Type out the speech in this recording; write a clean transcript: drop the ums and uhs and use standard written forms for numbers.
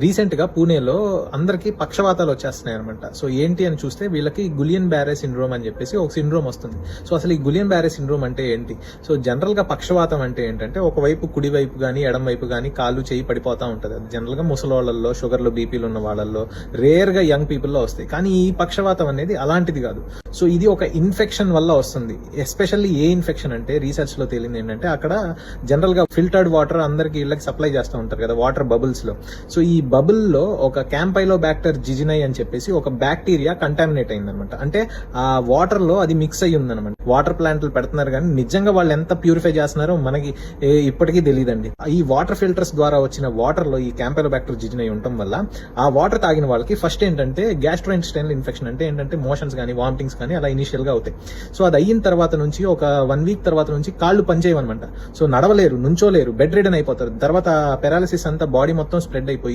Recent గా పూణేలో అందరికి పక్షవాతాలు వచ్చేస్తున్నాయి అనమాట. సో ఏంటి అని చూస్తే వీళ్ళకి గులియన్ బ్యారే సిండ్రోమ్ అని చెప్పేసి ఒక సిండ్రోమ్ వస్తుంది. సో అసలు ఈ గులియన్ బ్యారే సిండ్రోమ్ అంటే ఏంటి? సో జనరల్ గా పక్షవాతం అంటే ఏంటంటే ఒకవైపు కుడి వైపు గానీ ఎడం వైపు గానీ కాళ్ళు చేయి పడిపోతా ఉంటది. అది జనరల్ గా ముసలోళ్ళల్లో, షుగర్లు, బీపీలు ఉన్న వాళ్ళల్లో, రేర్ గా యంగ్ పీపుల్ లో వస్తాయి. కానీ ఈ పక్షవాతం అనేది అలాంటిది కాదు. సో ఇది ఒక ఇన్ఫెక్షన్ వల్ల వస్తుంది. ఎస్పెషల్లీ ఏ ఇన్ఫెక్షన్ అంటే రీసెర్చ్ లో తేలింది ఏంటంటే అక్కడ జనరల్ గా ఫిల్టర్డ్ వాటర్ అందరికి ఇళ్ళకి సప్లై చేస్తూ ఉంటారు కదా, వాటర్ బబుల్స్ లో. సో ఈ బబుల్ లో ఒక క్యాంపైలోబాక్టర్ జిజినై అని చెప్పేసి ఒక బ్యాక్టీరియా కంటామినేట్ అయిందనమాట. అంటే ఆ వాటర్ లో అది మిక్స్ అయ్యి ఉందనమాట. వాటర్ ప్లాంట్లు పెడుతున్నారు కానీ నిజంగా వాళ్ళు ఎంత ప్యూరిఫై చేస్తున్నారో మనకి ఇప్పటికీ తెలియదండి. ఈ వాటర్ ఫిల్టర్స్ ద్వారా వచ్చిన వాటర్ లో ఈ క్యాంపైలోబాక్టర్ జిజినై ఉండటం వల్ల ఆ వాటర్ తాగిన వాళ్ళకి ఫస్ట్ ఏంటంటే గ్యాస్ట్రోఇంటెస్టైనల్ ఇన్ఫెక్షన్, అంటే ఏంటంటే మోషన్స్ కానీ వామిటింగ్స్ కానీ అలా ఇనిషియల్ గా అవుతాయి. సో అది అయిన తర్వాత నుంచి ఒక 1 వీక్ తర్వాత నుంచి కాళ్ళు పనిచేయమనమాట. సో నడవలేరు, నుంచోలేరు, బెడ్ రిడన్ అయిపోతారు. తర్వాత పెరాలిసిస్ అంతా బాడీ మొత్తం స్ప్రెడ్ అయిపోయి